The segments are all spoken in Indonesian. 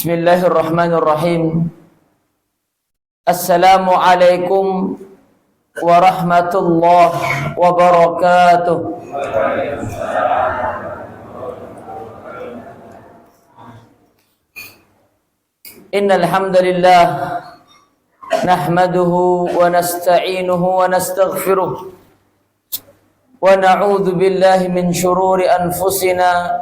Bismillahirrahmanirrahim. Assalamualaikum warahmatullahi wabarakatuh. Innal hamdalillah nahmaduhu wa nasta'inuhu wa nastaghfiruh wa na'udzu billahi min shururi anfusina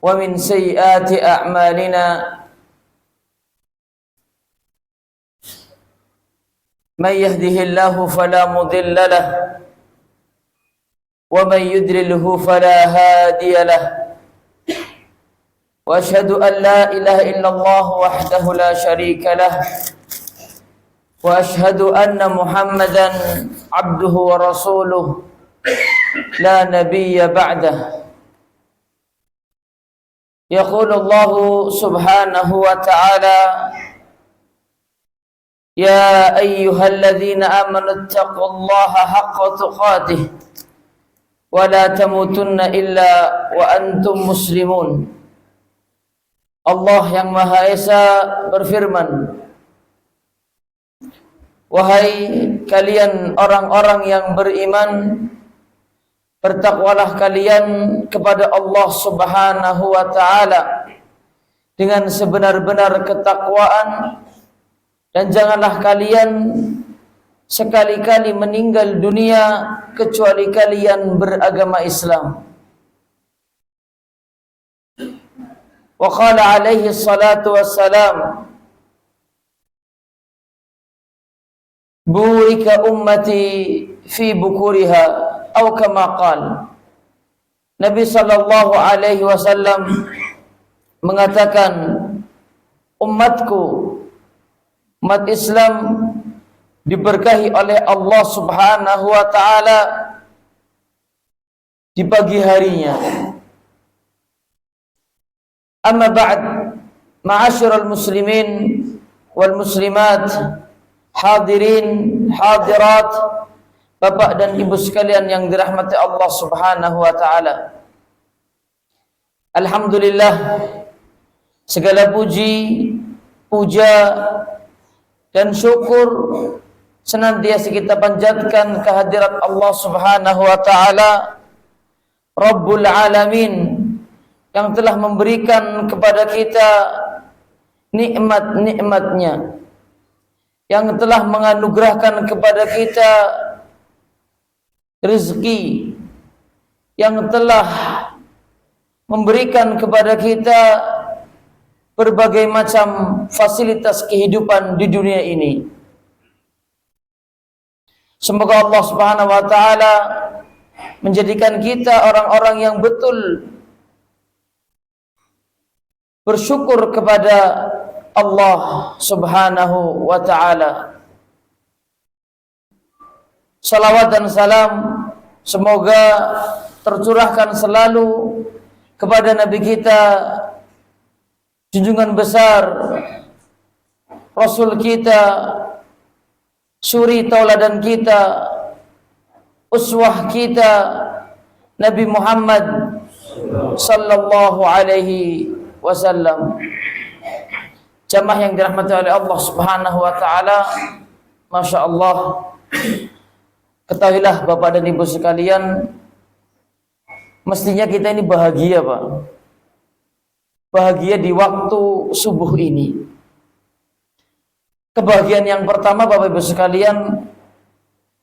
wa min sayyiati a'malina. Man yahdihillahu fala mudilla lahu wa man yudlilhu fala hadiya lahu. Wa asyhadu an la ilaha illallah wahdahu la syarika lahu wa asyhadu anna Muhammadan abduhu wa rasuluh la nabiyya ba'dahu. Yaqulu Allah subhanahu wa ta'ala, ya ayyuhalladzina amanu taqullaha haqqa tuqatih wa la tamutunna illa wa antum muslimun. Allah yang Maha Esa berfirman, wahai kalian orang-orang yang beriman, bertakwalah kalian kepada Allah Subhanahu wa ta'ala dengan sebenar-benar ketakwaan, dan janganlah kalian sekali-kali meninggal dunia kecuali kalian beragama Islam. Wa qala alaihi salatu wassalam, burika ummati fi bukuriha, atau kama qala. Nabi sallallahu alaihi wasallam mengatakan, umatku, umat Islam diberkahi oleh Allah Subhanahu wa ta'ala di pagi harinya. Amma ba'd, ma'asyiral muslimin wal muslimat, hadirin hadirat, Bapak dan Ibu sekalian yang dirahmati Allah Subhanahu wa ta'ala. Alhamdulillah, segala puji, puja dan syukur senantiasa kita panjatkan kehadirat Allah Subhanahu wa ta'ala, Rabbul Alamin, yang telah memberikan kepada kita nikmat-nikmatnya, yang telah menganugerahkan kepada kita rezeki, yang telah memberikan kepada kita berbagai macam fasilitas kehidupan di dunia ini. Semoga Allah Subhanahu wa ta'ala menjadikan kita orang-orang yang betul bersyukur kepada Allah Subhanahu wa ta'ala. Salawat dan salam semoga tercurahkan selalu kepada Nabi kita, junjungan besar, Rasul kita, suri tauladan kita, uswah kita, Nabi Muhammad sallallahu alaihi wasallam. Jamaah yang dirahmati oleh Allah Subhanahu wa ta'ala, Masya Allah, ketahuilah Bapak dan Ibu sekalian, mestinya kita ini bahagia, Pak. Bahagia di waktu subuh ini. Kebahagiaan yang pertama, Bapak Ibu sekalian,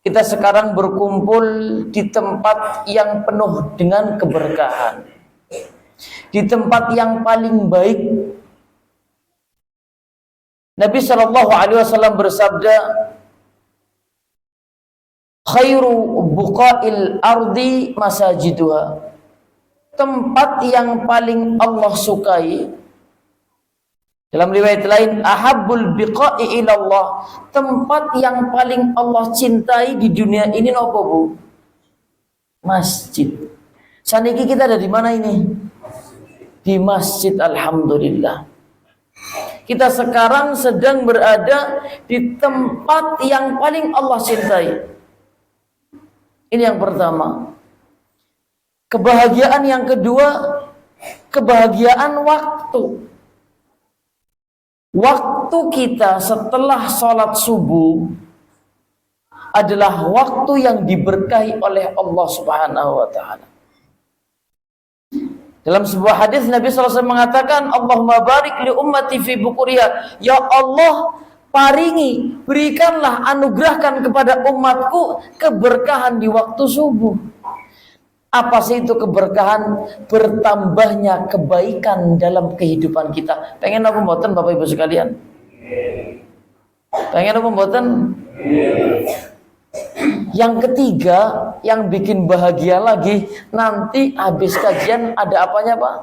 kita sekarang berkumpul di tempat yang penuh dengan keberkahan, di tempat yang paling baik. Nabi sallallahu alaihi wasallam bersabda, khairu buqa'il ardi masajiduha. Tempat yang paling Allah sukai, dalam riwayat lain, ahabbul biqa'i ilallah, tempat yang paling Allah cintai di dunia ini nopo, Bu? Masjid. Saniki kita ada di mana ini? Di masjid, alhamdulillah. Kita sekarang sedang berada di tempat yang paling Allah cintai. Ini yang pertama. Kebahagiaan yang kedua, kebahagiaan waktu. waktu. Waktu kita setelah sholat subuh adalah waktu yang diberkahi oleh Allah Subhanahu wa ta'ala. Dalam sebuah hadis Nabi SAW mengatakan, Allahumma barik li ummati fi bukuriha. Ya Allah, paringi, berikanlah, anugerahkan kepada umatku keberkahan di waktu subuh. Apa sih itu keberkahan? Bertambahnya kebaikan dalam kehidupan kita. Pengen apa mboten Bapak Ibu sekalian? Pengen apa mboten? Yang ketiga, yang bikin bahagia lagi, nanti habis kajian ada apanya Pak?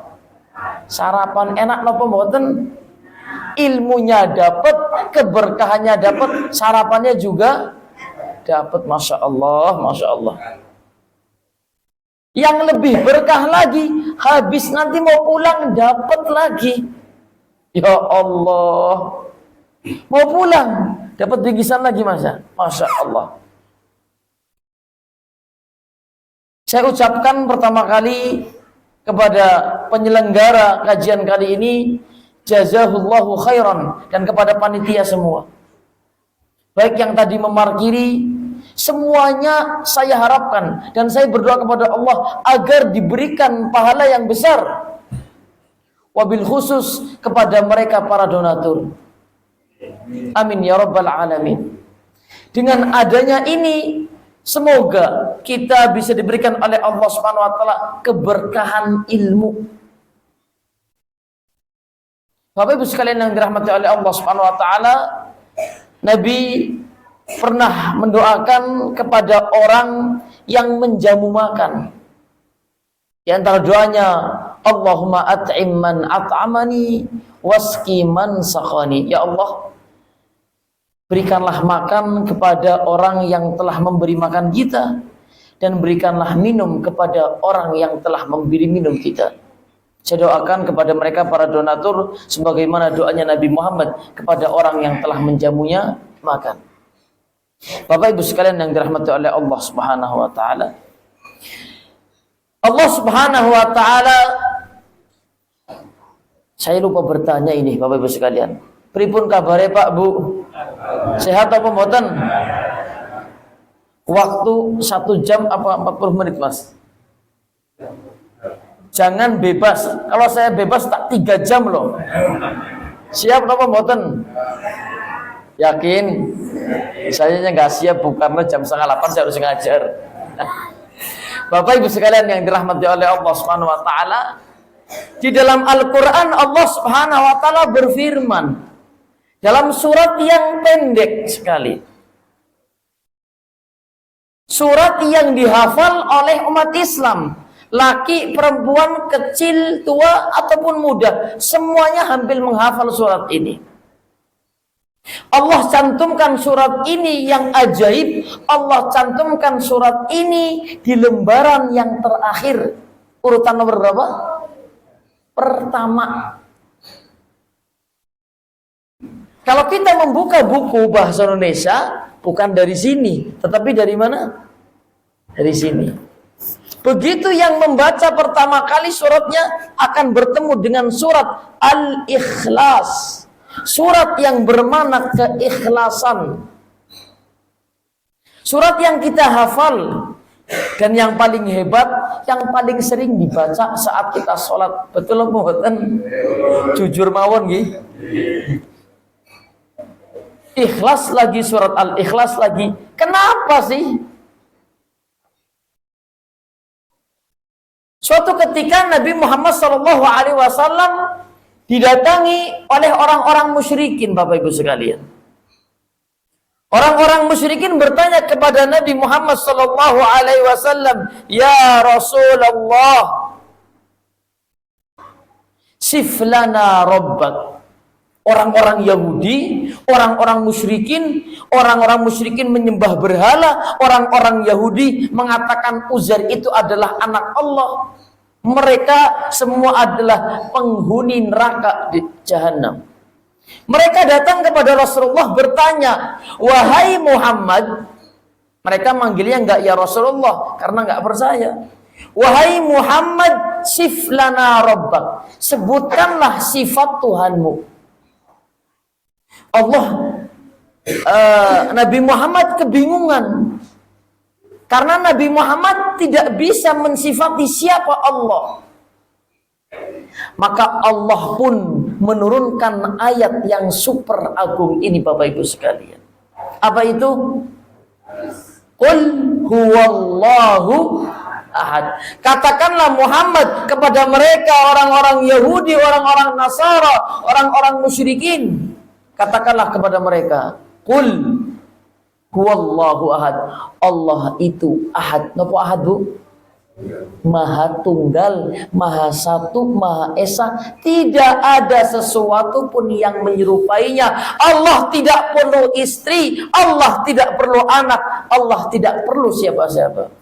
Sarapan enak apa mboten? Ilmunya dapat, keberkahannya dapat, sarapannya juga dapat. Masya Allah, Masya Allah. Yang lebih berkah lagi, habis nanti mau pulang dapat lagi. Ya Allah, mau pulang dapat bingkisan lagi Masya Allah. Saya ucapkan pertama kali kepada penyelenggara kajian kali ini, jazahullahu khairan, dan kepada panitia semua. Baik yang tadi memarkiri, semuanya saya harapkan dan saya berdoa kepada Allah agar diberikan pahala yang besar. Wabil khusus kepada mereka para donatur. Amin ya rabbal alamin. Dengan adanya ini, semoga kita bisa diberikan oleh Allah Subhanahu wa taala keberkahan ilmu. Bapak Ibu sekalian yang dirahmati oleh Allah Subhanahu wa taala, Nabi pernah mendoakan kepada orang yang menjamu makan. Di antara doanya, Allahumma at'im man at'amani wasqi man saqani. Ya Allah, berikanlah makan kepada orang yang telah memberi makan kita, dan berikanlah minum kepada orang yang telah memberi minum kita. Saya doakan kepada mereka para donatur sebagaimana doanya Nabi Muhammad kepada orang yang telah menjamunya makan. Bapak Ibu sekalian yang dirahmati oleh Allah Subhanahu wa taala. Allah Subhanahu wa taala, saya lupa bertanya ini Bapak Ibu sekalian. Pripun kabare Pak Bu? Sehat apa mboten? Waktu 1 jam apa 40 menit Mas? Jangan bebas. Kalau saya bebas tak 3 jam loh. Siap apa mboten? Yakin? Saya nggak siap karena jam 7:30 saya harus ngajar. Bapak Ibu sekalian yang dirahmati oleh Allah Subhanahu wa taala, di dalam Al-Qur'an Allah Subhanahu wa taala berfirman dalam surat yang pendek sekali. Surat yang dihafal oleh umat Islam, laki, perempuan, kecil, tua ataupun muda, semuanya hampir menghafal surat ini. Allah cantumkan surat ini yang ajaib. Allah cantumkan surat ini di lembaran yang terakhir. Urutan nomor berapa? Pertama. Kalau kita membuka buku bahasa Indonesia, bukan dari sini, tetapi dari mana? Dari sini. Begitu yang membaca pertama kali suratnya akan bertemu dengan surat Al-Ikhlas. Surat yang bermakna keikhlasan. Surat yang kita hafal. Dan yang paling hebat, yang paling sering dibaca saat kita sholat. Betul apa mboten? Jujur mawon nggih. Ikhlas lagi, surat Al-Ikhlas lagi. Kenapa sih? Suatu ketika Nabi Muhammad SAW didatangi oleh orang-orang musyrikin, Bapak Ibu sekalian. Orang-orang musyrikin bertanya kepada Nabi Muhammad SAW, "Ya Rasulullah, siflana rabbak." Orang-orang Yahudi, orang-orang musyrikin menyembah berhala. Orang-orang Yahudi mengatakan Uzair itu adalah anak Allah. Mereka semua adalah penghuni neraka di Jahannam. Mereka datang kepada Rasulullah bertanya, "Wahai Muhammad," mereka manggilnya enggak ya Rasulullah karena enggak percaya. "Wahai Muhammad, sif lana rabbak, sebutkanlah sifat Tuhanmu. Nabi Muhammad kebingungan karena Nabi Muhammad tidak bisa mensifati siapa Allah. Maka Allah pun menurunkan ayat yang super agung ini, Bapak Ibu sekalian. Apa itu? Qul huwallahu ahad. Katakanlah Muhammad kepada mereka, orang-orang Yahudi, orang-orang Nasara, orang-orang musyrikin. Katakanlah kepada mereka, Qul huwallahu ahad. Allah itu ahad. Napa ahad, Bu? Maha tunggal, maha satu, maha esa. Tidak ada sesuatu pun yang menyerupainya. Allah tidak perlu istri, Allah tidak perlu anak, Allah tidak perlu siapa-siapa.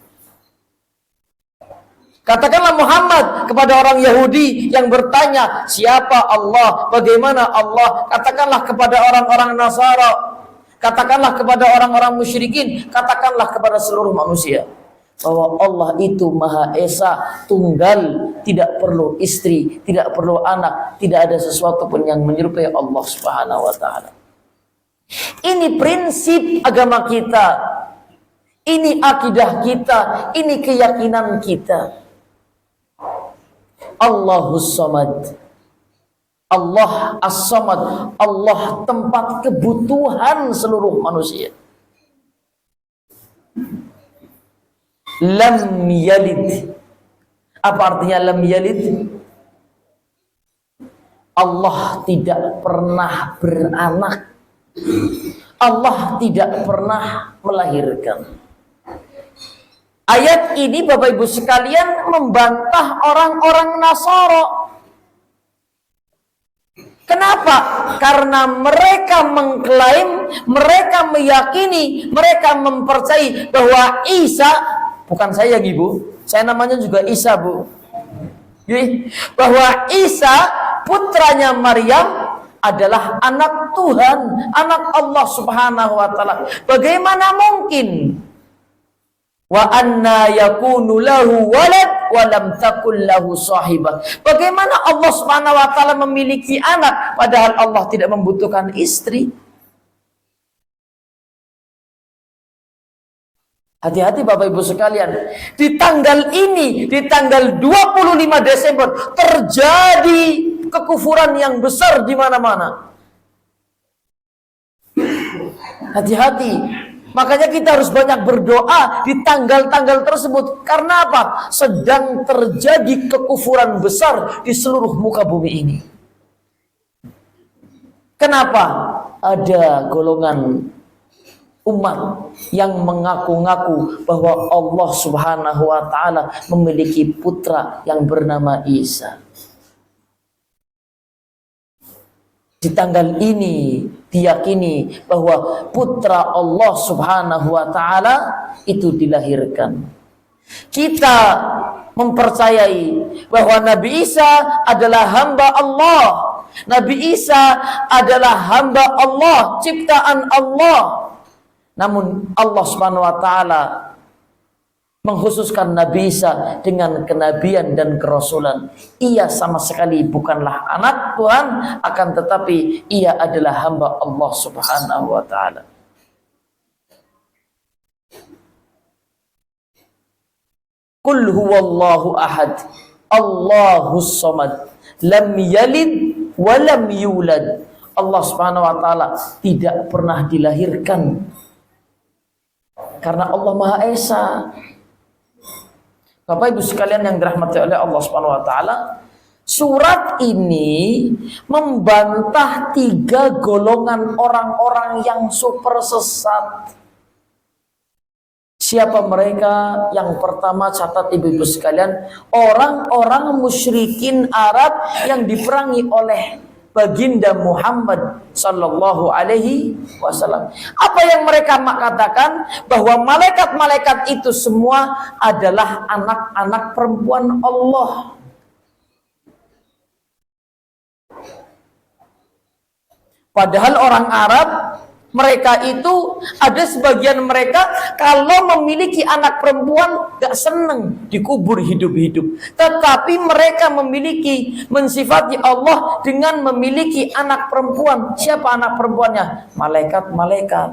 Katakanlah Muhammad kepada orang Yahudi yang bertanya, siapa Allah, bagaimana Allah? Katakanlah kepada orang-orang Nasara, katakanlah kepada orang-orang musyrikin, katakanlah kepada seluruh manusia bahwa Allah itu Maha Esa, tunggal, tidak perlu istri, tidak perlu anak, tidak ada sesuatu pun yang menyerupai Allah Subhanahu wa taala. Ini prinsip agama kita. Ini akidah kita, ini keyakinan kita. Allahus Samad. Allah As-Samad, Allah tempat kebutuhan seluruh manusia. Lam yalid. Apa artinya lam yalid? Allah tidak pernah beranak. Allah tidak pernah melahirkan. Ayat ini Bapak Ibu sekalian membantah orang-orang Nasara. Kenapa? Karena mereka mengklaim, mereka meyakini, mereka mempercayai bahwa Isa, bukan saya Ibu, saya namanya juga Isa, Bu. Bahwa Isa putranya Maryam adalah anak Tuhan, anak Allah Subhanahu wa taala. Bagaimana mungkin? Wa anna yakunu lahu walad wa lam takul lahu sahibah. Bagaimana Allah Subhanahu wa taala memiliki anak padahal Allah tidak membutuhkan istri? Hati-hati Bapak Ibu sekalian. Di tanggal ini, di tanggal 25 Desember terjadi kekufuran yang besar di mana-mana. Hati-hati. Makanya kita harus banyak berdoa di tanggal-tanggal tersebut. Karena apa? Sedang terjadi kekufuran besar di seluruh muka bumi ini. Kenapa? Ada golongan umat yang mengaku-ngaku bahwa Allah Subhanahu wa taala memiliki putra yang bernama Isa. Di tanggal ini diyakini bahwa putra Allah Subhanahu wa taala itu dilahirkan. Kita mempercayai bahwa Nabi Isa adalah hamba Allah. Nabi Isa adalah hamba Allah, ciptaan Allah. Namun Allah Subhanahu wa taala mengkhususkan Nabi Isa dengan kenabian dan kerasulan. Ia sama sekali bukanlah anak Tuhan, akan tetapi ia adalah hamba Allah Subhanahu wa taala. Qul huwallahu ahad, Allahus samad, lam yalid wa lam yulad. Allah Subhanahu wa taala tidak pernah dilahirkan. Karena Allah Maha Esa. Bapak Ibu sekalian yang dirahmati oleh Allah Subhanahu wa taala, surat ini membantah 3 golongan orang-orang yang super sesat. Siapa mereka? Yang pertama, catat Ibu-ibu sekalian, orang-orang musyrikin Arab yang diperangi oleh baginda Muhammad sallallahu alaihi wasallam. Apa yang mereka katakan? Bahwa malaikat-malaikat itu semua adalah anak-anak perempuan Allah. Padahal orang Arab Mereka itu, ada sebagian mereka kalau memiliki anak perempuan gak seneng dikubur hidup-hidup. Tetapi mereka mensifati Allah dengan memiliki anak perempuan. Siapa anak perempuannya? Malaikat-malaikat.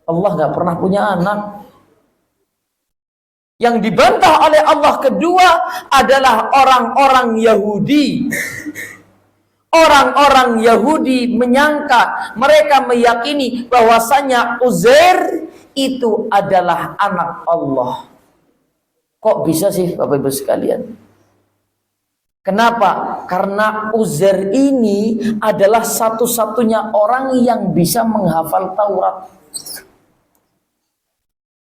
Allah gak pernah punya anak. Yang dibantah oleh Allah kedua adalah orang-orang Yahudi. Orang-orang Yahudi menyangka, mereka meyakini bahwasanya Uzair itu adalah anak Allah. Kok bisa sih Bapak Ibu sekalian? Kenapa? Karena Uzair ini adalah satu-satunya orang yang bisa menghafal Taurat.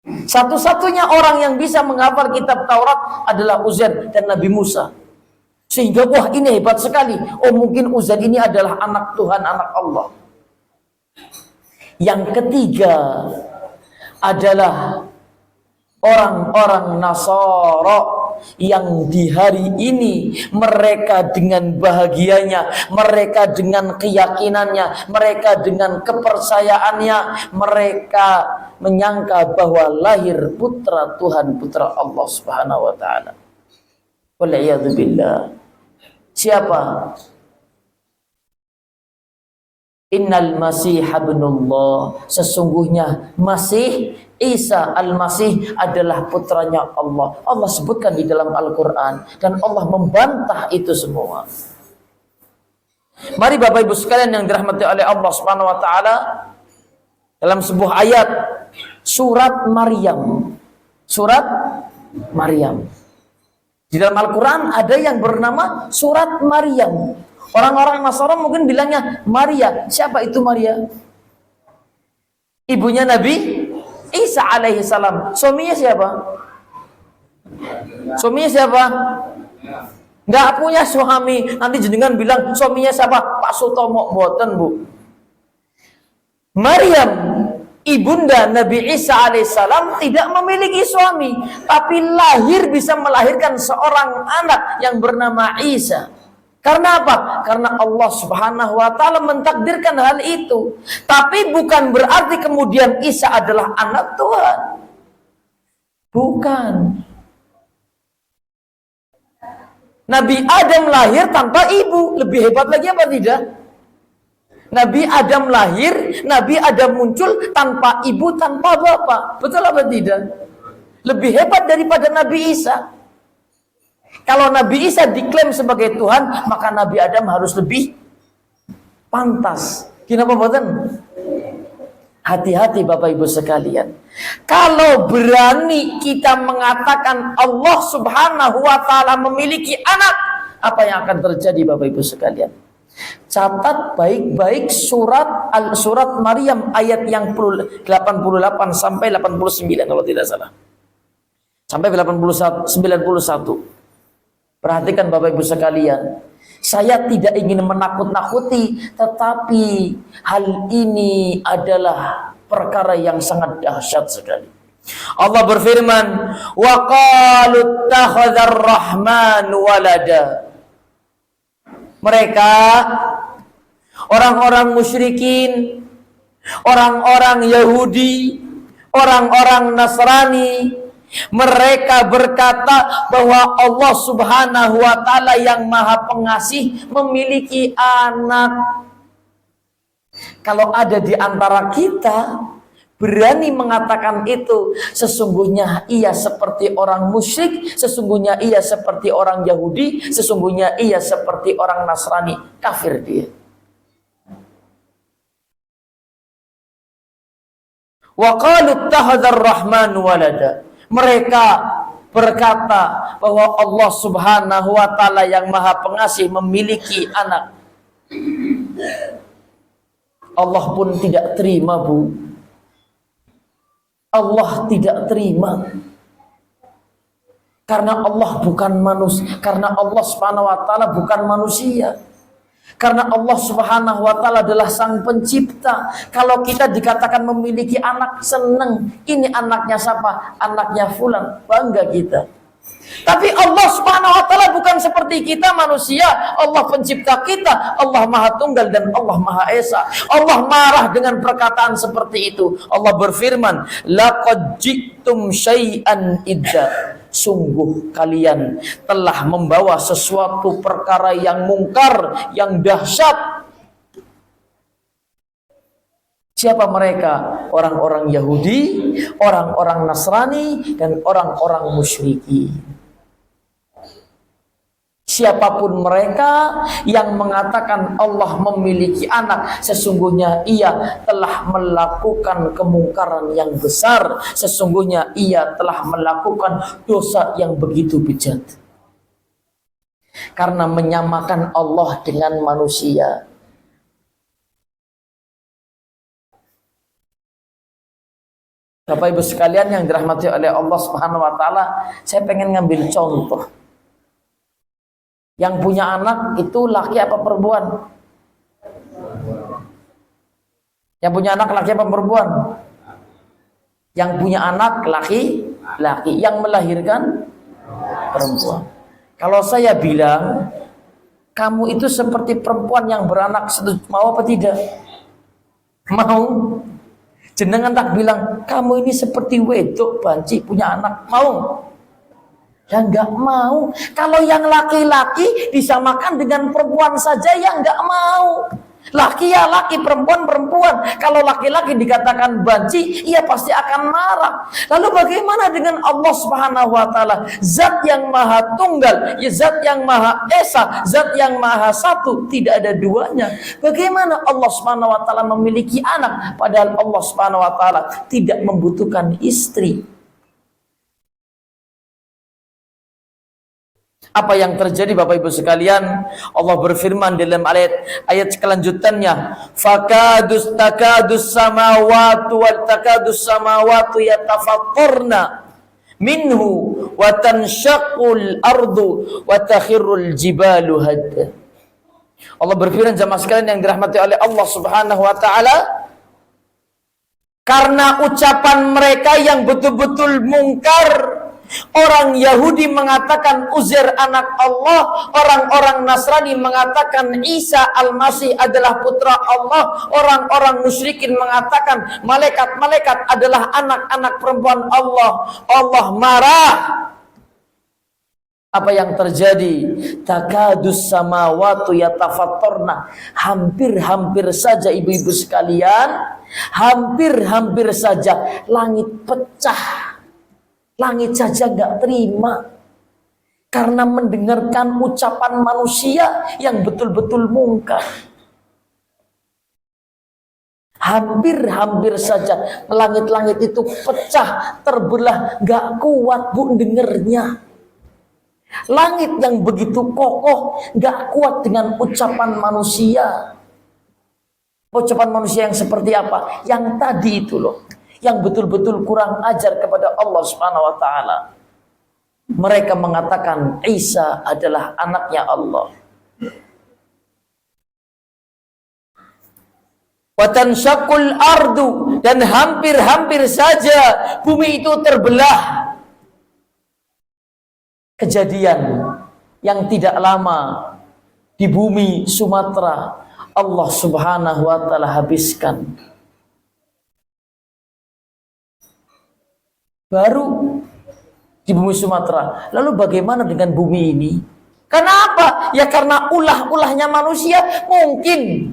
Satu-satunya orang yang bisa menghafal kitab Taurat adalah Uzair dan Nabi Musa. Sehingga wah ini hebat sekali. Oh mungkin Uzair ini adalah anak Tuhan, anak Allah. Yang ketiga adalah orang-orang Nasara yang di hari ini mereka dengan bahagianya, mereka dengan keyakinannya, mereka dengan kepercayaannya, mereka menyangka bahwa lahir putra Tuhan, putra Allah Subhanahu wa taala. Wal'iyadzubillah. Siapa? Innal Masih ibnullah. Sesungguhnya Masih Isa al-Masih adalah putranya Allah. Allah sebutkan di dalam Al-Quran. Dan Allah membantah itu semua. Mari Bapak Ibu sekalian yang dirahmati oleh Allah Subhanahu wa taala, dalam sebuah ayat surat Maryam. Surat Maryam. Di dalam Al-Quran ada yang bernama surat Maryam. Orang-orang Nasara mungkin bilangnya Maria. Siapa itu Maria? Ibunya Nabi Isa alaihi salam. Suaminya siapa? Suaminya siapa? Nggak punya suami. Nanti jenengan bilang suaminya siapa? Pak Sutomo. Boten, Bu. Maryam, ibunda Nabi Isa alaihissalam, tidak memiliki suami, tapi lahir bisa melahirkan seorang anak yang bernama Isa. Karena apa? Karena Allah Subhanahu wa taala mentakdirkan hal itu. Tapi bukan berarti kemudian Isa adalah anak Tuhan. Bukan. Nabi Adam lahir tanpa ibu, lebih hebat lagi apa tidak? Nabi Adam lahir, Nabi Adam muncul tanpa ibu, tanpa bapak. Betul apa tidak? Lebih hebat daripada Nabi Isa. Kalau Nabi Isa diklaim sebagai Tuhan, maka Nabi Adam harus lebih pantas. Kenapa boten? Hati-hati Bapak Ibu sekalian. Kalau berani kita mengatakan Allah Subhanahu wa taala memiliki anak, apa yang akan terjadi Bapak Ibu sekalian? Catat baik-baik surat Maryam ayat yang 88 sampai 89 kalau tidak salah. Sampai 91. Perhatikan Bapak Ibu sekalian. Saya tidak ingin menakut-nakuti, tetapi hal ini adalah perkara yang sangat dahsyat sekali. Allah berfirman, "Wa qalu ittakhadhar rahmanu walada." Mereka, orang-orang musyrikin, orang-orang Yahudi, orang-orang Nasrani, mereka berkata bahwa Allah Subhanahu wa taala yang Maha Pengasih memiliki anak. Kalau ada di antara kita berani mengatakan itu, sesungguhnya ia seperti orang musyrik, sesungguhnya ia seperti orang Yahudi, sesungguhnya ia seperti orang Nasrani, kafir dia. Wa qalu ittakhadhar rahmanu walada. Mereka berkata bahwa Allah Subhanahu wa taala yang Maha Pengasih memiliki anak. Allah pun tidak terima, Bu. Allah tidak terima. Karena Allah bukan manusia, karena Allah Subhanahu wa taala bukan manusia. Karena Allah Subhanahu wa taala adalah Sang Pencipta. Kalau kita dikatakan memiliki anak, senang. Ini anaknya siapa? Anaknya fulan. Bangga kita. Tapi Allah Subhanahu wa taala bukan seperti kita manusia. Allah pencipta kita, Allah Maha Tunggal dan Allah Maha Esa. Allah marah dengan perkataan seperti itu. Allah berfirman, laqad ji'tum syai'an idza. Sungguh kalian telah membawa sesuatu perkara yang mungkar, yang dahsyat. Siapa mereka? Orang-orang Yahudi, orang-orang Nasrani, dan orang-orang musyrikin. Siapapun mereka yang mengatakan Allah memiliki anak, sesungguhnya ia telah melakukan kemungkaran yang besar. Sesungguhnya ia telah melakukan dosa yang begitu bejat. Karena menyamakan Allah dengan manusia. Bapak Ibu sekalian yang dirahmati oleh Allah Subhanahu wa taala, saya pengen ngambil contoh. Yang punya anak itu laki apa perempuan? Yang punya anak laki apa perempuan? Yang punya anak laki. Yang melahirkan perempuan. Kalau saya bilang, kamu itu seperti perempuan yang beranak, mau apa tidak? Mau. Jenengan tak bilang, kamu ini seperti wedok banci punya anak, mau? Ya enggak mau. Kalau yang laki-laki disamakan dengan perempuan saja, ya enggak mau. Laki ya laki, perempuan perempuan. Kalau laki-laki dikatakan banci, ia pasti akan marah. Lalu bagaimana dengan Allah Subhanahu wa taala? Zat yang maha tunggal, ya zat yang maha esa, zat yang maha satu, tidak ada duanya. Bagaimana Allah Subhanahu wa taala memiliki anak padahal Allah Subhanahu wa taala tidak membutuhkan istri? Apa yang terjadi Bapak Ibu sekalian? Allah berfirman dalam ayat kelanjutannya, takadus samawati yatafattarna minhu wa tanshaqqul ardu wa takhirrul jibalu hadda. Allah berfirman, jemaah sekalian yang dirahmati oleh Allah Subhanahu wa taala, karena ucapan mereka yang betul-betul mungkar. Orang Yahudi mengatakan Uzair anak Allah, orang-orang Nasrani mengatakan Isa Al-Masih adalah putra Allah, orang-orang musyrikin mengatakan malaikat-malaikat adalah anak-anak perempuan Allah. Allah marah. Apa yang terjadi? Takadus samawati yatafattarna. Hampir-hampir saja ibu-ibu sekalian, hampir-hampir saja langit pecah. Langit saja gak terima karena mendengarkan ucapan manusia yang betul-betul mungkar. Hampir-hampir saja langit-langit itu pecah, terbelah, gak kuat bu dengernya. Langit yang begitu kokoh gak kuat dengan ucapan manusia. Ucapan manusia yang seperti apa? Yang tadi itu loh, yang betul-betul kurang ajar kepada Allah Subhanahu wa taala. Mereka mengatakan Isa adalah anaknya Allah. Wa tanshaqqul ardu, dan hampir-hampir saja bumi itu terbelah. Kejadian yang tidak lama di bumi Sumatera Allah Subhanahu wa taala habiskan. Baru di bumi Sumatera. Lalu bagaimana dengan bumi ini? Kenapa? Ya karena ulah-ulahnya manusia. Mungkin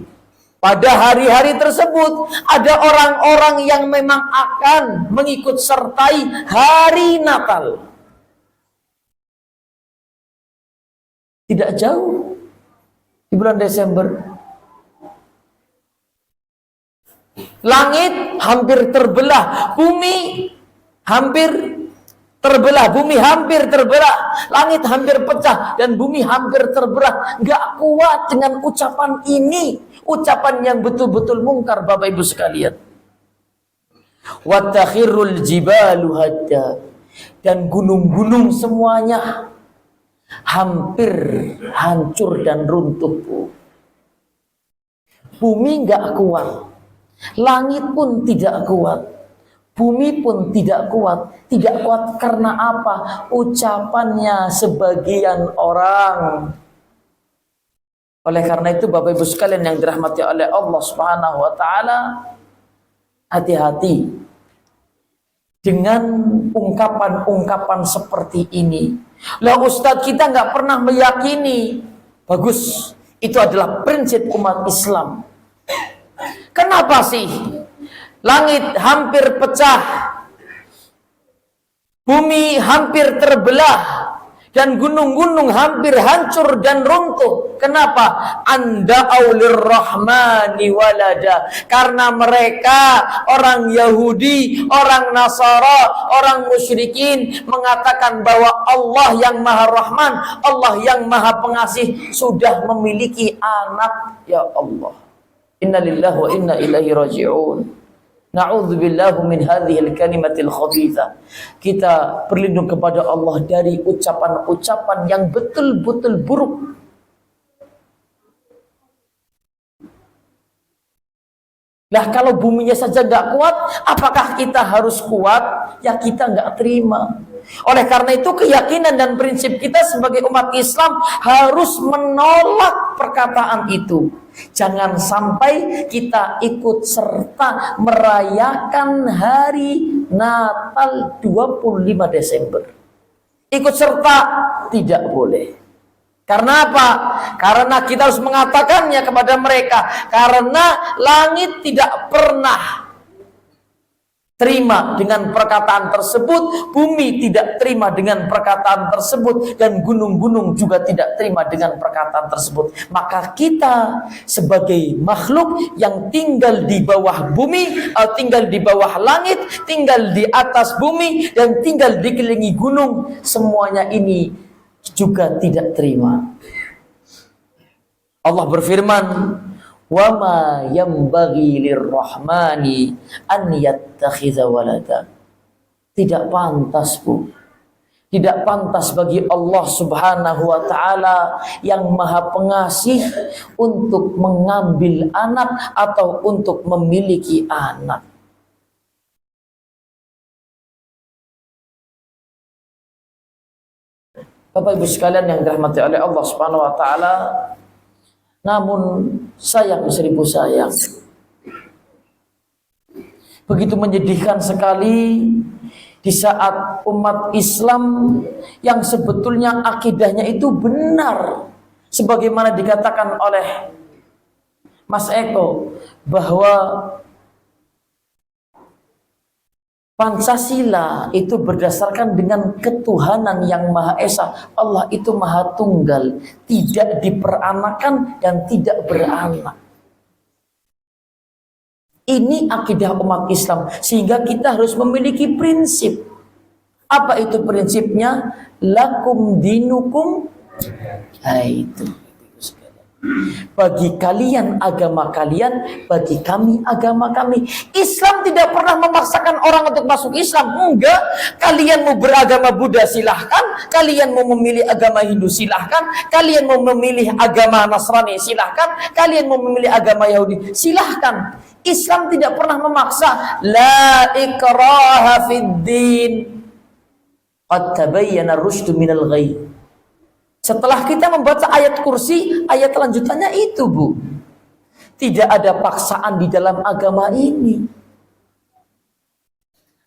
pada hari-hari tersebut ada orang-orang yang memang akan mengikut sertai hari Natal. Tidak jauh di bulan Desember, langit hampir terbelah, bumi hampir terbelah, langit hampir pecah dan bumi hampir terbelah. Gak kuat dengan ucapan ini, ucapan yang betul-betul mungkar Bapak Ibu sekalian. Wa takhirrul jibalu hadda, dan gunung-gunung semuanya hampir hancur dan runtuh. Bumi gak kuat, langit pun tidak kuat. Bumi pun tidak kuat. Tidak kuat karena apa? Ucapannya sebagian orang. Oleh karena itu Bapak Ibu sekalian yang dirahmati oleh Allah Subhanahu wa taala, hati-hati dengan ungkapan-ungkapan seperti ini. Lah Ustadz, kita nggak pernah meyakini. Bagus, itu adalah prinsip umat Islam. Kenapa sih langit hampir pecah, bumi hampir terbelah, dan gunung-gunung hampir hancur dan runtuh? Kenapa? Anda'u lirrahmani walada. Karena mereka, orang Yahudi, orang Nasara, orang musyrikin, mengatakan bahwa Allah yang Maha Rahman, Allah yang Maha Pengasih sudah memiliki anak. Ya Allah, inna lillahi wa inna ilaihi raji'un. Na'udzubillahu min hadhil kalimatil khabithah. Kita berlindung kepada Allah dari ucapan-ucapan yang betul-betul buruk. Lah kalau buminya saja nggak kuat, apakah kita harus kuat? Ya kita nggak terima. Oleh karena itu keyakinan dan prinsip kita sebagai umat Islam harus menolak perkataan itu. Jangan sampai kita ikut serta merayakan hari Natal 25 Desember. Ikut serta tidak boleh. Karena apa? Karena kita harus mengatakannya kepada mereka. Karena langit tidak pernah terima dengan perkataan tersebut, bumi tidak terima dengan perkataan tersebut, dan gunung-gunung juga tidak terima dengan perkataan tersebut. Maka kita sebagai makhluk yang tinggal di bawah bumi, tinggal di bawah langit, tinggal di atas bumi, dan tinggal dikelilingi gunung, semuanya ini juga tidak terima. Allah berfirman, wa ma yanbaghi lirrahmani an yattakhidha walada. Tidak pantas, Bu. Tidak pantas bagi Allah Subhanahu wa taala yang Maha Pengasih untuk mengambil anak atau untuk memiliki anak. Bapak Ibu sekalian yang dirahmati oleh Allah Subhanahu wa taala, namun sayang seribu sayang, begitu menyedihkan sekali di saat umat Islam yang sebetulnya akidahnya itu benar, sebagaimana dikatakan oleh Mas Eko bahwa Pancasila itu berdasarkan dengan ketuhanan yang Maha Esa. Allah itu Maha Tunggal, tidak diperanakan dan tidak beranak. Ini akidah umat Islam, sehingga kita harus memiliki prinsip. Apa itu prinsipnya? Lakum dinukum. Nah, itu. Bagi kalian agama kalian, bagi kami agama kami. Islam tidak pernah memaksakan orang untuk masuk Islam. Enggak. Kalian mau beragama Buddha silahkan, kalian mau memilih agama Hindu silahkan, kalian mau memilih agama Nasrani silahkan, kalian mau memilih agama Yahudi silahkan. Islam tidak pernah memaksa. La ikraha fid din, qad tabayyana ar-rusydu minal ghayy. Setelah kita membaca ayat kursi, ayat lanjutannya itu, Bu. Tidak ada paksaan di dalam agama ini.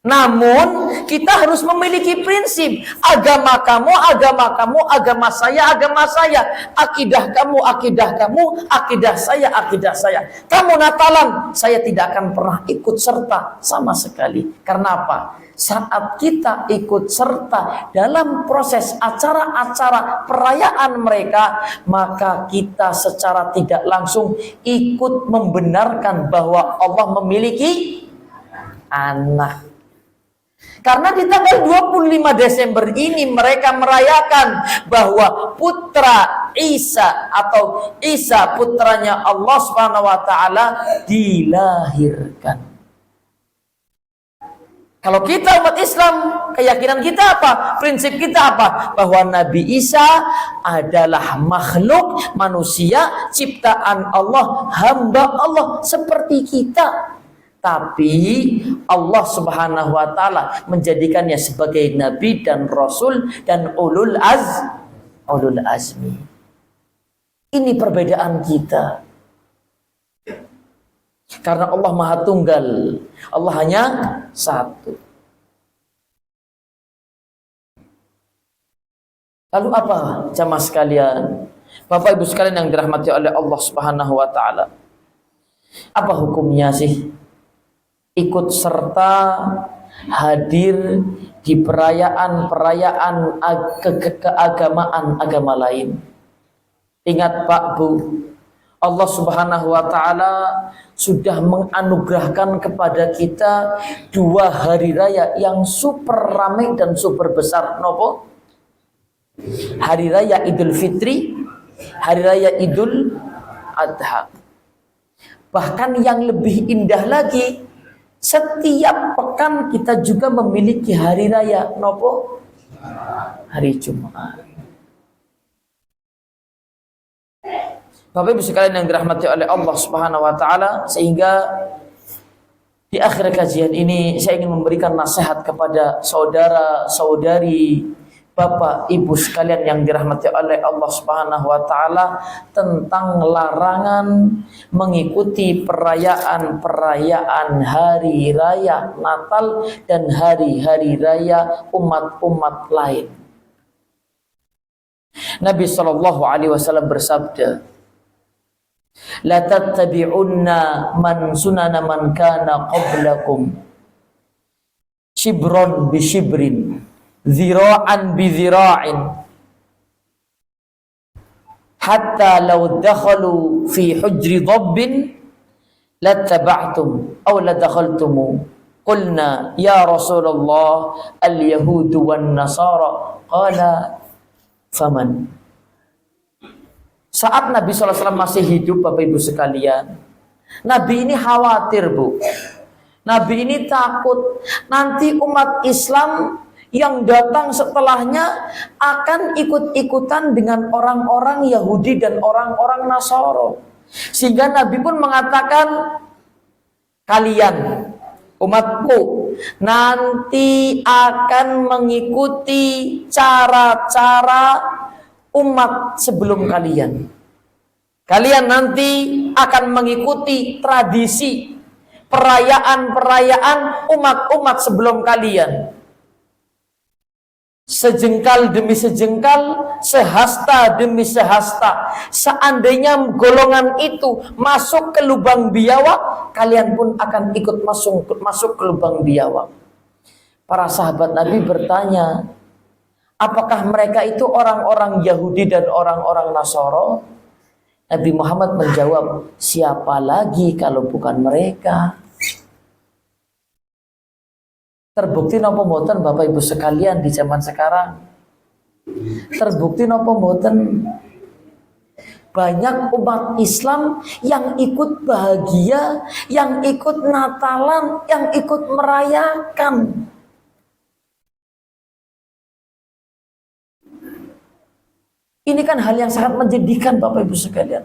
Namun, kita harus memiliki prinsip. Agama kamu, agama kamu, agama saya, agama saya. Akidah kamu, akidah kamu, akidah saya, akidah saya. Kamu Natalan, saya tidak akan pernah ikut serta sama sekali. Karena apa? Saat kita ikut serta dalam proses acara-acara perayaan mereka, maka kita secara tidak langsung ikut membenarkan bahwa Allah memiliki anak. Karena di tanggal 25 Desember ini mereka merayakan bahwa putra Isa atau Isa putranya Allah Subhanahu wa taala dilahirkan. Kalau kita umat Islam, keyakinan kita apa? Prinsip kita apa? Bahwa Nabi Isa adalah makhluk manusia, ciptaan Allah, hamba Allah seperti kita. Tapi Allah Subhanahu wa taala menjadikannya sebagai nabi dan rasul dan ulul azmi. Ini perbedaan kita. Karena Allah Maha Tunggal. Allah hanya satu. Lalu apa jamaah sekalian? Bapak Ibu sekalian yang dirahmati oleh Allah Subhanahu wa taala. Apa hukumnya sih ikut serta hadir di perayaan-perayaan keagamaan agama lain? Ingat Pak Bu, Allah Subhanahu wa taala sudah menganugerahkan kepada kita 2 hari raya yang super ramai dan super besar. Nopo? Hari raya Idul Fitri, hari raya Idul Adha. Bahkan yang lebih indah lagi, setiap pekan kita juga memiliki hari raya. Nopo? Hari Jumat. Bapak Ibu sekalian yang dirahmati oleh Allah Subhanahu wa taala, sehingga di akhir kajian ini saya ingin memberikan nasihat kepada saudara-saudari, Bapak Ibu sekalian yang dirahmati oleh Allah Subhanahu wa taala tentang larangan mengikuti perayaan-perayaan hari raya Natal dan hari-hari raya umat-umat lain. Nabi sallallahu alaihi wasallam bersabda, "La tattabi'unna man sunana man kana qablakum shibron bi shibrin, zira'an bi zira'in, hatta law dakhalu fi hujri dhabbin lattaba'tum aw ladakhaltum." Qulna ya Rasulullah al-yahudu wan nasara, qala faman. Saat Nabi SAW masih hidup, Bapak Ibu sekalian, Nabi ini khawatir, Bu. Nabi ini takut nanti umat Islam yang datang setelahnya akan ikut-ikutan dengan orang-orang Yahudi dan orang-orang Nasara. Sehingga Nabi pun mengatakan, kalian, umatku, nanti akan mengikuti cara-cara umat sebelum kalian. Kalian nanti akan mengikuti tradisi perayaan-perayaan umat-umat sebelum kalian. Sejengkal demi sejengkal, sehasta demi sehasta. Seandainya golongan itu masuk ke lubang biawak, kalian pun akan ikut masuk ke lubang biawak. Para sahabat Nabi bertanya, apakah mereka itu orang-orang Yahudi dan orang-orang Nasara? Nabi Muhammad menjawab, siapa lagi kalau bukan mereka? Terbukti napa mboten Bapak Ibu sekalian di zaman sekarang? Terbukti napa mboten? Banyak umat Islam yang ikut bahagia, yang ikut Natalan, yang ikut merayakan. Ini kan hal yang sangat menjadikan Bapak Ibu sekalian.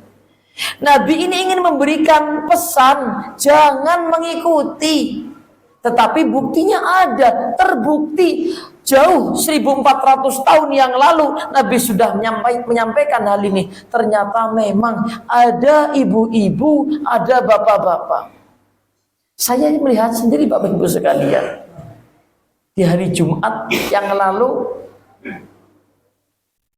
Nabi ini ingin memberikan pesan, jangan mengikuti. Tetapi buktinya ada, terbukti jauh 1400 tahun yang lalu Nabi sudah menyampaikan hal ini. Ternyata memang ada ibu-ibu, ada bapak-bapak. Saya melihat sendiri Bapak Ibu sekalian. Di hari Jumat yang lalu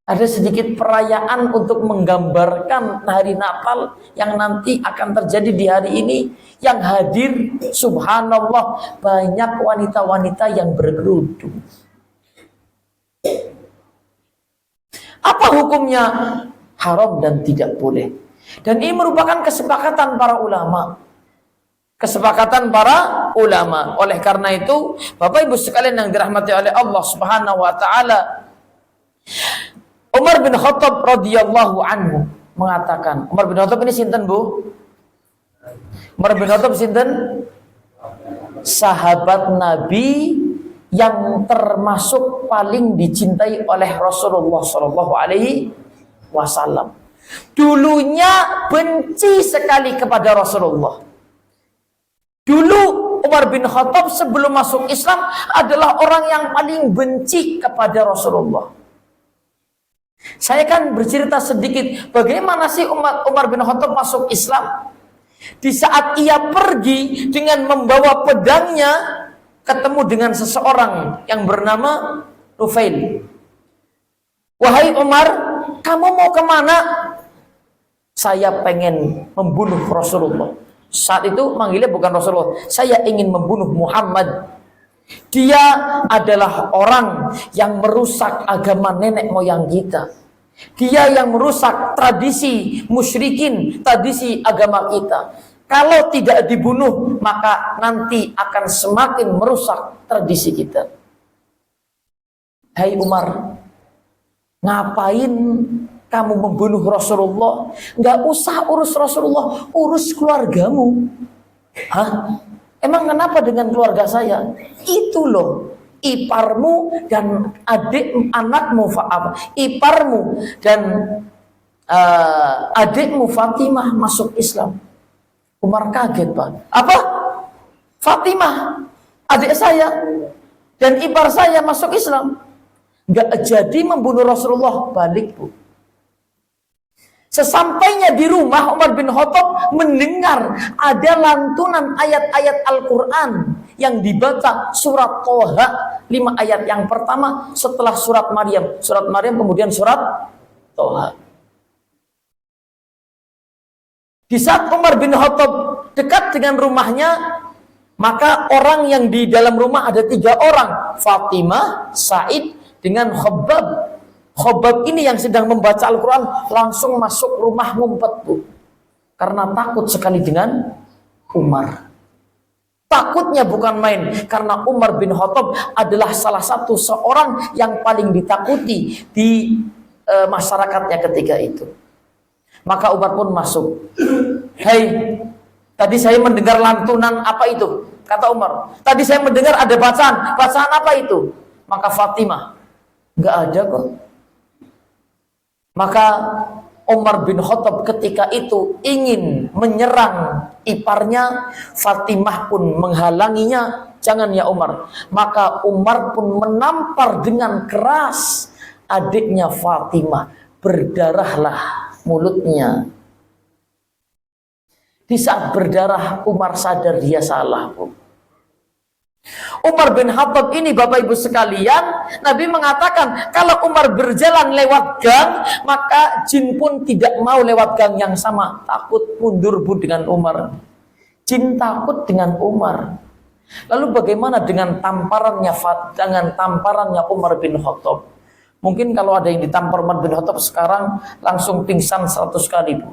ada sedikit perayaan untuk menggambarkan hari Natal yang nanti akan terjadi di hari ini. Yang hadir, subhanallah, banyak wanita-wanita yang berkerudung. Apa hukumnya? Haram dan tidak boleh. Dan ini merupakan kesepakatan para ulama. Kesepakatan para ulama. Oleh karena itu, Bapak Ibu sekalian yang dirahmati oleh Allah Subhanahu wa taala, Umar bin Khattab radhiyallahu anhu mengatakan, Umar bin Khattab ini sinten, Bu? Umar bin Khattab sinten? Sahabat Nabi yang termasuk paling dicintai oleh Rasulullah sallallahu alaihi wasallam. Dulunya benci sekali kepada Rasulullah. Dulu Umar bin Khattab sebelum masuk Islam adalah orang yang paling benci kepada Rasulullah. Saya kan bercerita sedikit bagaimana sih Umar bin Khattab masuk Islam. Di saat ia pergi dengan membawa pedangnya, ketemu dengan seseorang yang bernama Nufail. Wahai Umar, kamu mau kemana? Saya pengen membunuh Rasulullah. Saat itu manggilnya bukan Rasulullah, saya ingin membunuh Muhammad. Dia adalah orang yang merusak agama nenek moyang kita. Dia yang merusak tradisi musyrikin, tradisi agama kita. Kalau tidak dibunuh, maka nanti akan semakin merusak tradisi kita. Hai Umar, ngapain kamu membunuh Rasulullah? Nggak usah urus Rasulullah, urus keluargamu. Hah? Emang kenapa dengan keluarga saya? Itu loh, iparmu dan iparmu dan adikmu Fatimah masuk Islam. Umar kaget, Pak. Apa? Fatimah, adik saya dan ipar saya masuk Islam. Nggak jadi membunuh Rasulullah, balik, Bu. Sesampainya di rumah, Umar bin Khattab mendengar ada lantunan ayat-ayat Al-Quran yang dibaca surat Toha, 5 ayat yang pertama setelah surat Maryam. Surat Maryam kemudian surat Toha. Di saat Umar bin Khattab dekat dengan rumahnya, maka orang yang di dalam rumah ada 3 orang, Fatimah, Said, dengan Khabbab. Khabbab ini yang sedang membaca Al-Quran langsung masuk rumah ngumpet, Bu. Karena takut sekali dengan Umar. Takutnya bukan main, karena Umar bin Khattab adalah salah satu seorang yang paling ditakuti di masyarakatnya ketika itu. Maka Umar pun masuk. Hei, tadi saya mendengar lantunan apa itu? Kata Umar. Tadi saya mendengar ada bacaan. Bacaan apa itu? Maka Fatimah, nggak ada kok. Maka Umar bin Khattab ketika itu ingin menyerang iparnya, Fatimah pun menghalanginya. Jangan ya Umar. Maka Umar pun menampar dengan keras adiknya Fatimah. Berdarahlah mulutnya. Di saat berdarah, Umar sadar dia salah, Bu. Umar bin Khattab ini, Bapak Ibu sekalian, Nabi mengatakan kalau Umar berjalan lewat gang, maka jin pun tidak mau lewat gang yang sama. Takut mundur, Bu, dengan Umar. Jin takut dengan Umar. Lalu bagaimana dengan tamparannya Umar bin Khattab? Mungkin kalau ada yang ditampar Umar bin Khattab sekarang langsung pingsan 100 kali, Bu.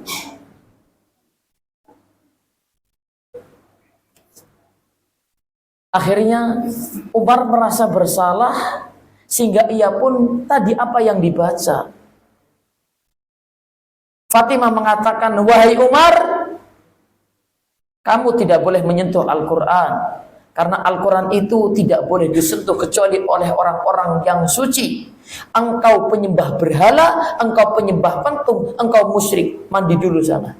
Akhirnya Umar merasa bersalah sehingga ia pun tadi apa yang dibaca. Fatimah mengatakan, wahai Umar, kamu tidak boleh menyentuh Al-Quran. Karena Al-Quran itu tidak boleh disentuh kecuali oleh orang-orang yang suci. Engkau penyembah berhala, engkau penyembah patung, engkau musyrik. Mandi dulu sana.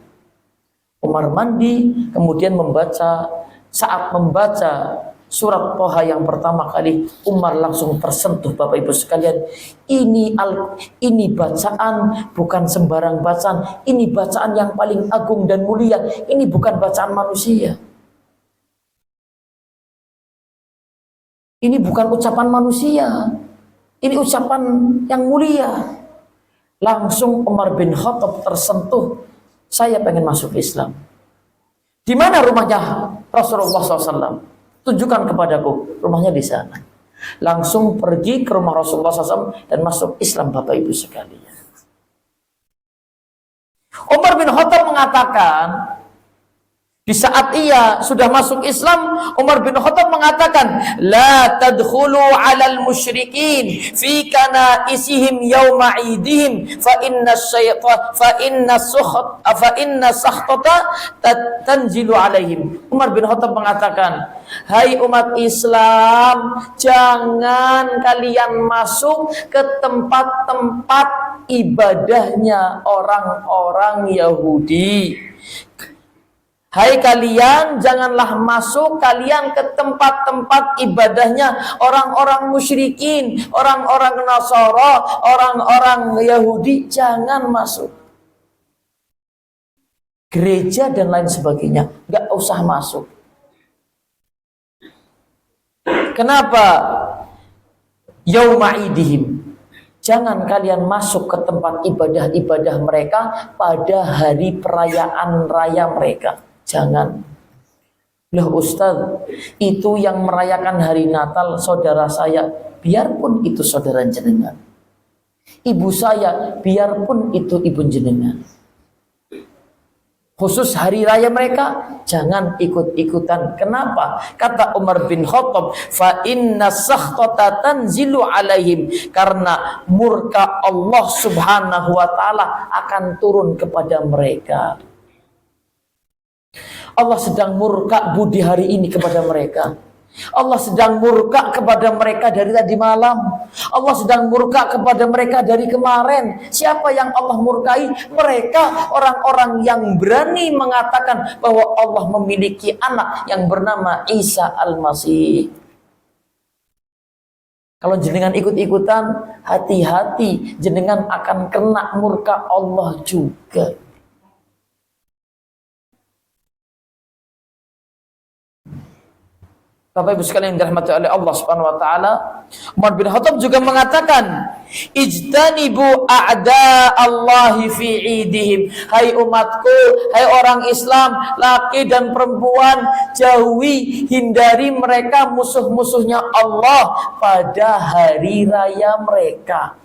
Umar mandi, kemudian membaca. Saat membaca surat Toha yang pertama kali, Umar langsung tersentuh, Bapak Ibu sekalian. Ini bacaan bukan sembarang bacaan. Ini bacaan yang paling agung dan mulia. Ini bukan bacaan manusia. Ini bukan ucapan manusia. Ini ucapan yang mulia. Langsung Umar bin Khattab tersentuh. Saya pengen masuk Islam. Di mana rumahnya Rasulullah SAW? Tunjukkan kepadaku, rumahnya di sana. Langsung pergi ke rumah Rasulullah SAW dan masuk Islam, Bapak Ibu sekalian. Umar bin Khattab mengatakan, di saat ia sudah masuk Islam, Umar bin Khattab mengatakan, la tadkhulu 'alal musyrikin fi kana'isihim yawma 'idihim fa inna sakhtata tanzilu 'alaihim. Umar bin Khattab mengatakan, hai umat Islam, jangan kalian masuk ke tempat-tempat ibadahnya orang-orang Yahudi. Hai kalian, janganlah masuk kalian ke tempat-tempat ibadahnya orang-orang musyrikin, orang-orang Nasara, orang-orang Yahudi. Jangan masuk. Gereja dan lain sebagainya, nggak usah masuk. Kenapa? Yauma'idihim. Jangan kalian masuk ke tempat ibadah-ibadah mereka pada hari perayaan raya mereka. Jangan. Loh Ustaz, itu yang merayakan hari Natal saudara saya, biarpun itu saudara jenengan. Ibu saya, biarpun itu ibu jenengan. Khusus hari raya mereka, jangan ikut-ikutan. Kenapa? Kata Umar bin Khattab, fa inna sakhtata tanzilu alaihim, karena murka Allah Subhanahu wa taala akan turun kepada mereka. Allah sedang murka budi hari ini kepada mereka. Allah sedang murka kepada mereka dari tadi malam. Allah sedang murka kepada mereka dari kemarin. Siapa yang Allah murkai? Mereka, orang-orang yang berani mengatakan bahwa Allah memiliki anak yang bernama Isa Al-Masih. Kalau jenengan ikut-ikutan, hati-hati, jenengan akan kena murka Allah juga. Bapak Ibu sekalian yang dirahmati oleh Allah Subhanahu wa taala, Umar bin Khattab juga mengatakan, "Ijtanibu a'da Allahi fi idihim." Hai umatku, hai orang Islam, laki dan perempuan, jauhi, hindari mereka musuh-musuhnya Allah pada hari raya mereka.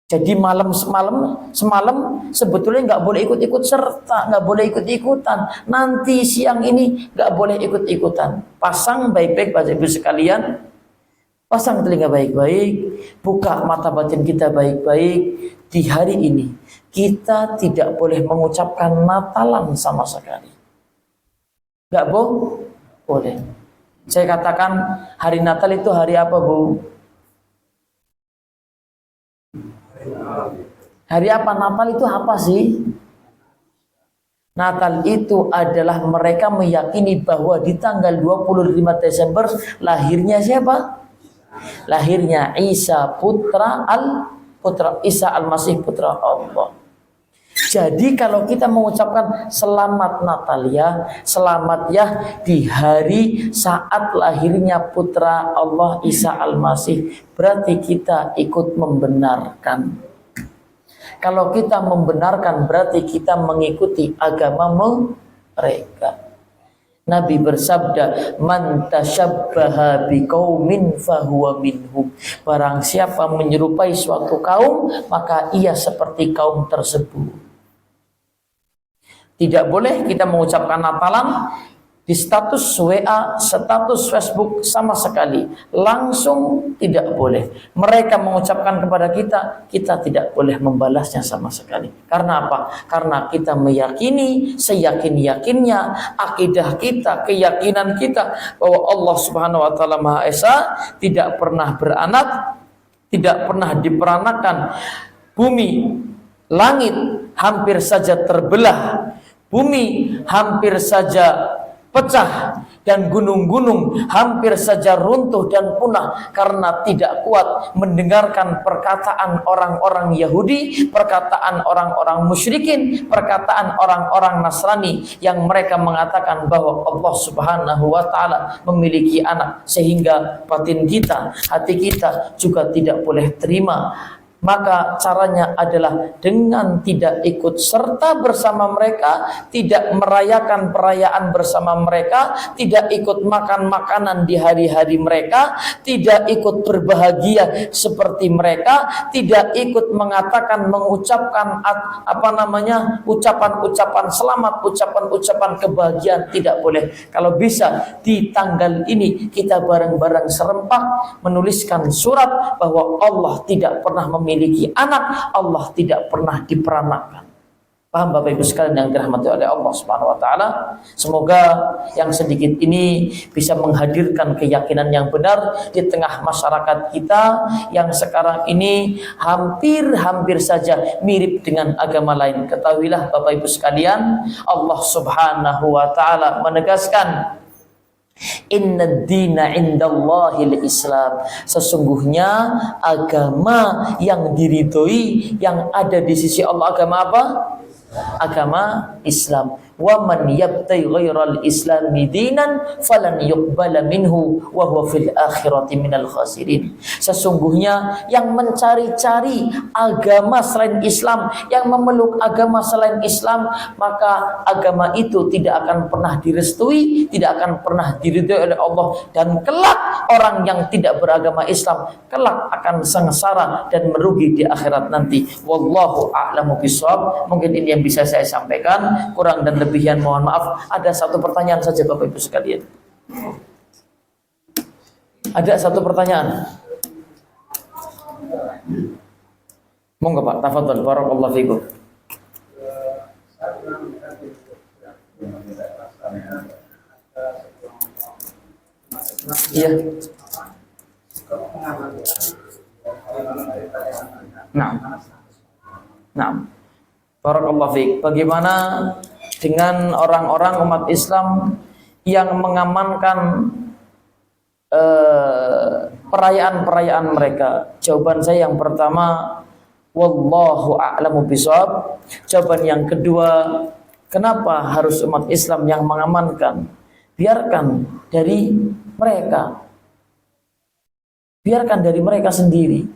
Jadi semalam sebetulnya nggak boleh ikut-ikut serta, nggak boleh ikut-ikutan. Nanti siang ini nggak boleh ikut-ikutan. Pasang baik-baik Bapak Ibu sekalian, pasang telinga baik-baik, buka mata batin kita baik-baik. Di hari ini kita tidak boleh mengucapkan Natalan sama sekali. Nggak boleh. Saya katakan hari Natal itu hari apa, Bu? Hari apa? Natal itu apa sih? Natal itu adalah mereka meyakini bahwa di tanggal 25 Desember lahirnya siapa? Lahirnya Isa putra Isa Al-Masih putra Allah. Jadi kalau kita mengucapkan selamat Natal ya, selamat ya di hari saat lahirnya putra Allah Isa Al-Masih, berarti kita ikut membenarkan. Kalau kita membenarkan berarti kita mengikuti agama mereka. Nabi bersabda, "Man tashabbaha biqaumin fahuwa minhum." Barang siapa menyerupai suatu kaum, maka ia seperti kaum tersebut. Tidak boleh kita mengucapkan Natalan di status WA, status Facebook sama sekali. Langsung tidak boleh. Mereka mengucapkan kepada kita, kita tidak boleh membalasnya sama sekali. Karena apa? Karena kita meyakini, seyakin-yakinnya, akidah kita, keyakinan kita bahwa Allah Subhanahu wa taala Maha Esa, tidak pernah beranak, tidak pernah diperanakan. Bumi, langit hampir saja terbelah. Bumi hampir saja pecah dan gunung-gunung hampir saja runtuh dan punah karena tidak kuat mendengarkan perkataan orang-orang Yahudi, perkataan orang-orang musyrikin, perkataan orang-orang Nasrani yang mereka mengatakan bahwa Allah Subhanahu wa taala memiliki anak, sehingga batin kita, hati kita juga tidak boleh terima. Maka caranya adalah dengan tidak ikut serta bersama mereka, tidak merayakan perayaan bersama mereka, tidak ikut makan makanan di hari-hari mereka, tidak ikut berbahagia seperti mereka, tidak ikut mengatakan, mengucapkan ucapan-ucapan selamat, ucapan-ucapan kebahagiaan, tidak boleh. Kalau bisa di tanggal ini kita bareng-bareng serempak menuliskan surat bahwa Allah tidak pernah memiliki anak, Allah tidak pernah diperanakan. Paham Bapak Ibu sekalian yang dirahmati oleh Allah Subhanahu wa taala? Semoga yang sedikit ini bisa menghadirkan keyakinan yang benar di tengah masyarakat kita yang sekarang ini hampir saja mirip dengan agama lain. Ketahuilah Bapak Ibu sekalian, Allah Subhanahu wa taala menegaskan, Inna dina indallahil Islam. Sesungguhnya agama yang diridhoi, yang ada di sisi Allah, agama apa? Agama Islam. Wa man yabtaghi ghairal islami dinan falan yuqbala minhu wa huwa fil akhirati minal khasirin. Sesungguhnya yang mencari-cari agama selain Islam, yang memeluk agama selain Islam, maka agama itu tidak akan pernah direstui, tidak akan pernah diridhoi oleh Allah, dan kelak orang yang tidak beragama Islam kelak akan sengsara dan merugi di akhirat nanti. Wallahu a'lamu bishawab. Mungkin ini yang bisa saya sampaikan, kurang dan lebihan mohon maaf. Ada satu pertanyaan saja Bapak Ibu sekalian. Ada satu pertanyaan. Monggo Pak, tafadhol, barakallahu fikum. Iya. Nah. Barakallahu fiik. Bagaimana dengan orang-orang umat Islam yang mengamankan perayaan-perayaan mereka? Jawaban saya yang pertama, wallahu a'lamu bishawab. Jawaban yang kedua, kenapa harus umat Islam yang mengamankan? Biarkan dari mereka. Biarkan dari mereka sendiri.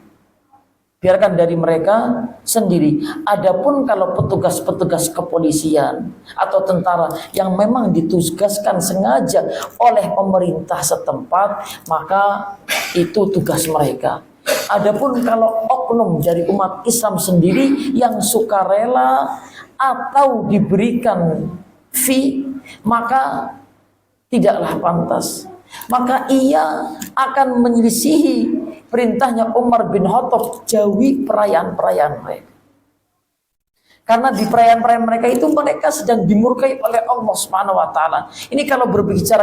Biarkan dari mereka sendiri. Adapun kalau petugas-petugas kepolisian atau tentara yang memang ditugaskan sengaja oleh pemerintah setempat, maka itu tugas mereka. Adapun kalau oknum dari umat Islam sendiri yang sukarela atau diberikan fee, maka tidaklah pantas. Maka ia akan menyelisihi perintahnya Umar bin Khattab, jauhi perayaan-perayaan mereka. Karena di perayaan-perayaan mereka itu mereka sedang dimurkai oleh Allah Subhanahu wa taala. Ini kalau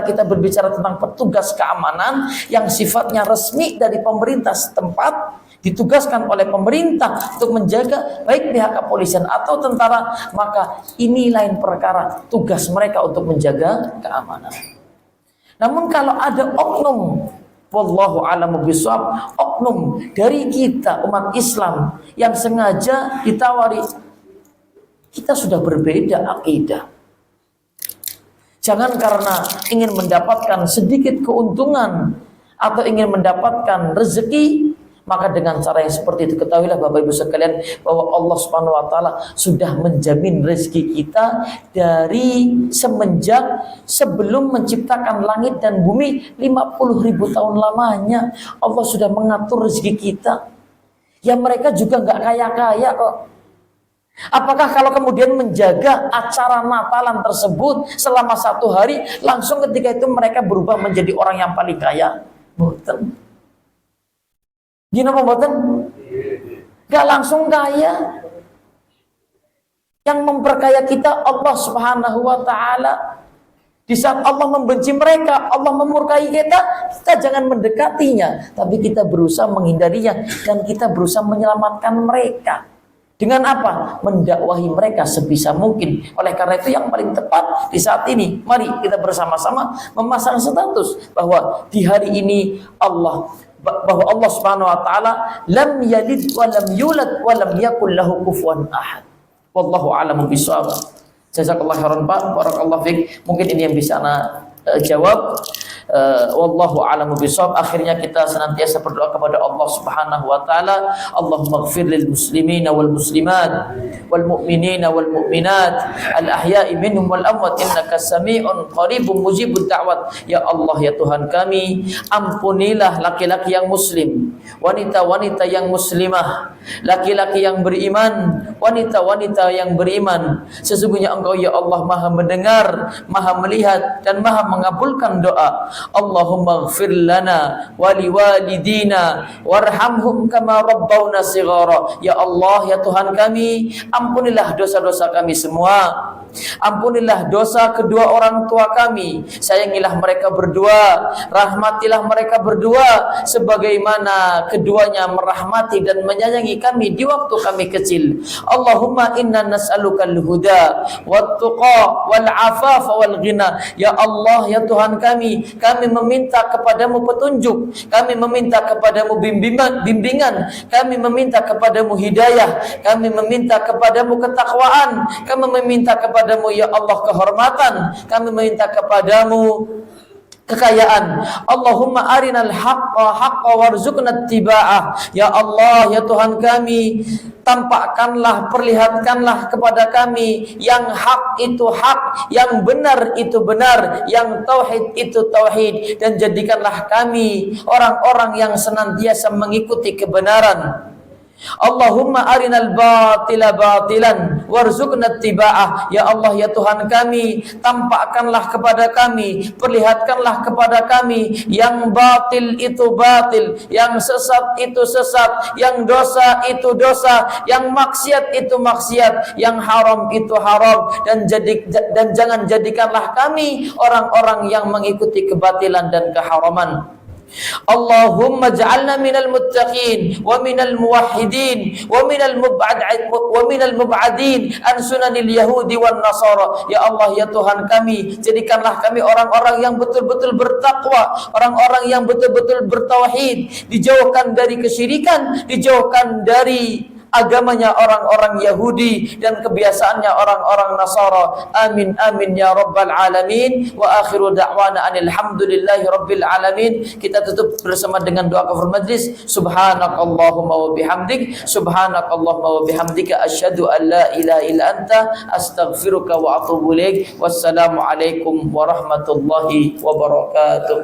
kita berbicara tentang petugas keamanan yang sifatnya resmi dari pemerintah setempat, ditugaskan oleh pemerintah untuk menjaga baik pihak kepolisian atau tentara, maka ini lain perkara, tugas mereka untuk menjaga keamanan. Namun kalau ada oknum, wallahu a'lamu bishawab, oknum dari kita umat Islam yang sengaja ditawari, kita sudah berbeda akidah. Jangan karena ingin mendapatkan sedikit keuntungan atau ingin mendapatkan rezeki, maka dengan cara yang seperti itu, ketahuilah Bapak Ibu sekalian bahwa Allah Subhanahu wa taala sudah menjamin rezeki kita dari semenjak sebelum menciptakan langit dan bumi 50.000 tahun lamanya. Allah sudah mengatur rezeki kita. Ya mereka juga nggak kaya-kaya kok. Apakah kalau kemudian menjaga acara Natalan tersebut selama 1 hari, langsung ketika itu mereka berubah menjadi orang yang paling kaya? Betul. Gina pembuatan gak langsung kaya. Yang memperkaya kita Allah Subhanahu wa taala. Di saat Allah membenci mereka, Allah memurkai kita jangan mendekatinya, tapi kita berusaha menghindarinya dan kita berusaha menyelamatkan mereka. Dengan apa? Mendakwahi mereka sebisa mungkin. Oleh karena itu yang paling tepat di saat ini, mari kita bersama-sama memasang status bahwa di hari ini bahwa Allah Subhanahu wa taala lam yalid wa lam yulad wa lam yakul lahu kufuwan ahad. Wallahu a'lamu bishawab. Jazakallahu khairan Pak, barakallahu fiik. Mungkin ini yang bisa jawab. Wallahu a'lamu bishawab. Akhirnya kita senantiasa berdoa kepada Allah Subhanahu wa taala, Allahumma ighfir lil muslimina wal muslimat wal mu'minina wal mu'minat al ahya'i minhum wal amwat innaka sami'un qaribun mujibud da'wat. Ya Allah, ya Tuhan kami, ampunilah laki-laki yang muslim, wanita-wanita yang muslimah, laki-laki yang beriman, wanita-wanita yang beriman. Sesungguhnya Engkau ya Allah Maha mendengar, Maha melihat dan Maha mengabulkan doa. Allahumma ighfir lana wa liwalidina warhamhum kama rabbawna shighara. Ya Allah, ya Tuhan kami, ampunilah dosa-dosa kami semua. Ampunilah dosa kedua orang tua kami. Sayangilah mereka berdua, rahmatilah mereka berdua sebagaimana keduanya merahmati dan menyayangi kami di waktu kami kecil. Allahumma inna nas'alukal huda wat tuqa wal afafa wal ghina. Ya Allah, ya Tuhan kami meminta kepadamu petunjuk, kami meminta kepadamu bimbingan, kami meminta kepadamu hidayah, kami meminta kepadamu ketakwaan, kami meminta kepadamu ya Allah kehormatan, kami meminta kepadamu kekayaan. Allahumma arinal haqqa warzuqna ittiba'ah. Ya Allah, ya Tuhan kami, tampakkanlah, perlihatkanlah kepada kami yang hak itu hak, yang benar itu benar, yang tauhid itu tauhid, dan jadikanlah kami orang-orang yang senantiasa mengikuti kebenaran. Allahumma arinal batila batilan warzuqna ittiba'ah. Ya Allah, ya Tuhan kami, tampakkanlah kepada kami, perlihatkanlah kepada kami yang batil itu batil, yang sesat itu sesat, yang dosa itu dosa, yang maksiat itu maksiat, yang haram itu haram, dan jangan jadikanlah kami orang-orang yang mengikuti kebatilan dan keharaman. Allahumma ja'alna minal muttaqin wa minal muwahhidin wa minal mub'adin an sunanil yahudi wan nasara. Ya Allah, ya Tuhan kami, jadikanlah kami orang-orang yang betul-betul bertakwa, orang-orang yang betul-betul bertauhid, dijauhkan dari kesyirikan, dijauhkan dari agamanya orang-orang Yahudi dan kebiasaannya orang-orang Nasara. Amin amin ya rabbal alamin. Wa akhiru da'wana anil hamdulillahi rabbil alamin. Kita tutup bersama dengan doa kafaratul majlis. Subhanakallahumma wa bihamdik, subhanakallahumma wa bihamdika, asyhadu an la ilaha illa anta, astaghfiruka wa atubu ilaik. Wassalamu alaikum warahmatullahi wabarakatuh.